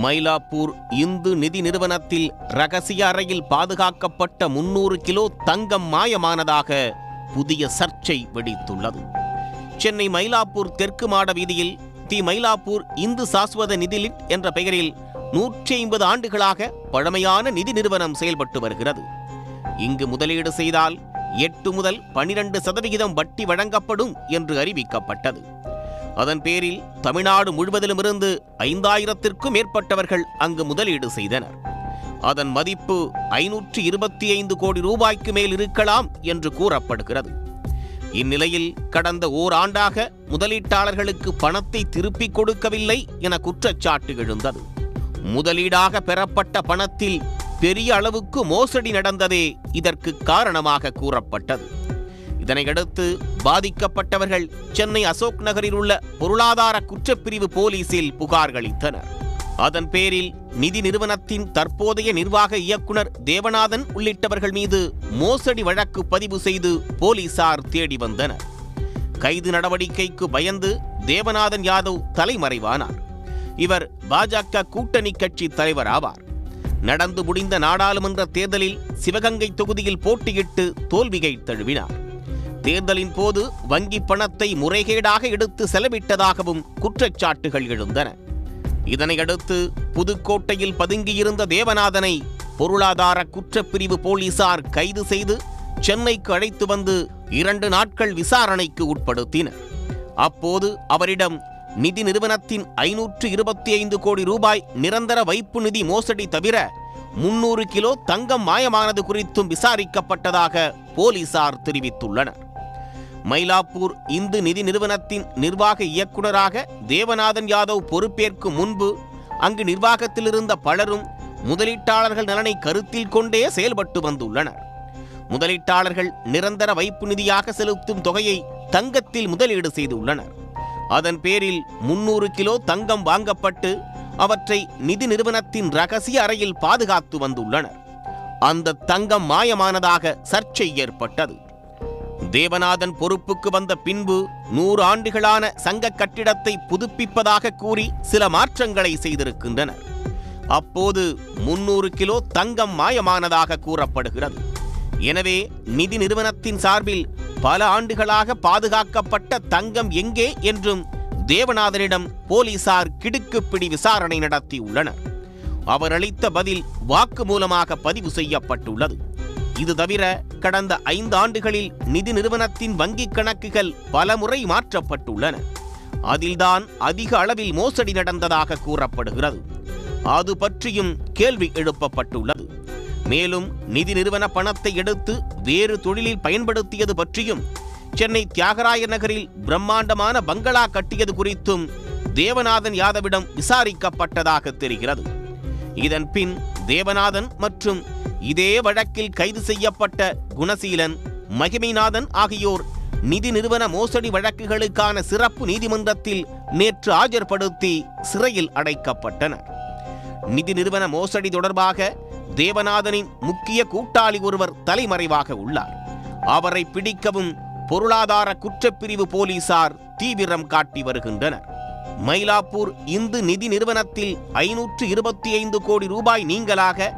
மயிலாப்பூர் இந்து நிதி நிறுவனத்தில் ரகசிய அறையில் பாதுகாக்கப்பட்ட 300 கிலோ தங்கம் மாயமானதாக புதிய சர்ச்சை வெடித்துள்ளது. சென்னை மயிலாப்பூர் தெற்கு மாட வீதியில் தி மயிலாப்பூர் இந்து சாஸ்வத நிதி லிட் என்ற பெயரில் 150 ஆண்டுகளாக பழமையான நிதி நிறுவனம் செயல்பட்டு வருகிறது. இங்கு முதலீடு செய்தால் 8 முதல் 12% வட்டி வழங்கப்படும் என்று அறிவிக்கப்பட்டது. அதன் பேரில் தமிழ்நாடு முழுவதிலுமிருந்து 5000த்திற்கும் மேற்பட்டவர்கள் அங்கு முதலீடு செய்தனர். அதன் மதிப்பு 525 கோடி ரூபாய்க்கு மேல் இருக்கலாம் என்று கூறப்படுகிறது. இந்நிலையில் கடந்த ஓராண்டாக முதலீட்டாளர்களுக்கு பணத்தை திருப்பிக் கொடுக்கவில்லை என குற்றச்சாட்டு எழுந்தது. முதலீடாக பெறப்பட்ட பணத்தில் பெரிய அளவுக்கு மோசடி நடந்ததே இதற்கு காரணமாக கூறப்பட்டது. இதனையடுத்து பாதிக்கப்பட்டவர்கள் சென்னை அசோக் நகரில் உள்ள பொருளாதார குற்றப்பிரிவு போலீசில் புகார் அளித்தனர். அதன் பேரில் நிதி நிறுவனத்தின் தற்போதைய நிர்வாக இயக்குனர் தேவநாதன் உள்ளிட்டவர்கள் மீது மோசடி வழக்கு பதிவு செய்து போலீசார் தேடி வந்தனர். கைது நடவடிக்கைக்கு பயந்து தேவநாதன் யாதவ் தலைமறைவானார். இவர் பாஜக கூட்டணி கட்சி தலைவர் ஆவார். நடந்து முடிந்த நாடாளுமன்ற தேர்தலில் சிவகங்கை தொகுதியில் போட்டியிட்டு தோல்வியை தழுவினார். தேர்தலின் போது வங்கி பணத்தை முறைகேடாக எடுத்து செலவிட்டதாகவும் குற்றச்சாட்டுகள் எழுந்தன. இதனையடுத்து புதுக்கோட்டையில் பதுங்கியிருந்த தேவநாதனை பொருளாதார குற்றப்பிரிவு போலீசார் கைது செய்து சென்னைக்கு அழைத்து வந்து 2 நாட்கள் விசாரணைக்கு உட்படுத்தினர். அப்போது அவரிடம் நிதி நிறுவனத்தின் 525 கோடி ரூபாய் நிரந்தர வைப்பு நிதி மோசடி தவிர 300 கிலோ தங்கம் மாயமானது குறித்தும் விசாரிக்கப்பட்டதாக போலீசார் தெரிவித்துள்ளனர். மயிலாப்பூர் இந்து நிதி நிறுவனத்தின் நிர்வாக இயக்குநராக தேவநாதன் யாதவ் பொறுப்பேற்கும் முன்பு அங்கு நிர்வாகத்தில் இருந்த பலரும் முதலீட்டாளர்கள் நலனை கருத்தில் கொண்டே செயல்பட்டு வந்துள்ளனர். முதலீட்டாளர்கள் நிரந்தர வைப்பு நிதியாக செலுத்தும் தொகையை தங்கத்தில் முதலீடு செய்துள்ளனர். அதன் பேரில் 300 கிலோ தங்கம் வாங்கப்பட்டு அவற்றை நிதி நிறுவனத்தின் ரகசிய அறையில் பாதுகாத்து வந்துள்ளனர். அந்த தங்கம் மாயமானதாக சர்ச்சை ஏற்பட்டது. தேவநாதன் பொறுப்புக்கு வந்த பின்பு 100 ஆண்டுகளான சங்க கட்டிடத்தை புதுப்பிப்பதாக கூறி சில மாற்றங்களை செய்திருக்கின்றனர். அப்போது 300 கிலோ தங்கம் மாயமானதாக கூறப்படுகிறது. எனவே நிதி நிறுவனத்தின் சார்பில் பல ஆண்டுகளாக பாதுகாக்கப்பட்ட தங்கம் எங்கே என்றும் தேவநாதனிடம் போலீசார் கிடுக்குப்பிடி விசாரணை நடத்தியுள்ளனர். அவர் அளித்த பதில் வாக்குமூலமாக பதிவு செய்யப்பட்டுள்ளது. இது தவிர கடந்த 5 ஆண்டுகளில் நிதி நிறுவனத்தின் வங்கிக் கணக்குகள் பலமுறை மாற்றப்பட்டுள்ளன. அதில்தான் அதிக அளவில் மோசடி நடந்ததாக கூறப்படுகிறது. அது பற்றியும் கேள்வி எழுப்பப்பட்டுள்ளது. மேலும் நிதி நிறுவன பணத்தை எடுத்து வேறு தொழிலில் பயன்படுத்தியது பற்றியும் சென்னை தியாகராய நகரில் பிரம்மாண்டமான பங்களா கட்டியது குறித்தும் தேவநாதன் யாதவிடம் விசாரிக்கப்பட்டதாக தெரிகிறது. இதன் பின் தேவநாதன் மற்றும் இதே வழக்கில் கைது செய்யப்பட்ட குணசீலன், மகிமைநாதன் ஆகியோர் நிதி நிறுவன மோசடி வழக்குகளுக்கான சிறப்பு நீதிமன்றத்தில் நேற்று ஆஜர்படுத்தி சிறையில் அடைக்கப்பட்டனர். நிதி நிறுவன மோசடி தொடர்பாக தேவநாதனின் முக்கிய கூட்டாளி ஒருவர் தலைமறைவாக உள்ளார். அவரை பிடிக்கவும் பொருளாதார குற்றப்பிரிவு போலீசார் தீவிரம் காட்டி வருகின்றனர். மயிலாப்பூர் இந்து நிதி நிறுவனத்தில் 525 கோடி ரூபாய் நீங்கலாக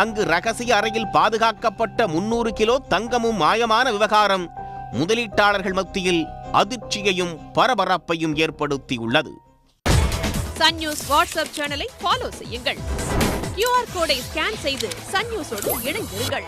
அங்கு ரகசிய அறையில் பாதுகாக்கப்பட்ட 300 கிலோ தங்கமும் மாயமான விவகாரம் முதலீட்டாளர்கள் மத்தியில் அதிர்ச்சியையும் பரபரப்பையும் ஏற்படுத்தியுள்ளது. சன் நியூஸ் வாட்ஸ்அப் சேனலை ஃபாலோ செய்யுங்கள். QR கோடை ஸ்கேன் செய்து சன் நியூஸோடு இணைந்திருங்கள்.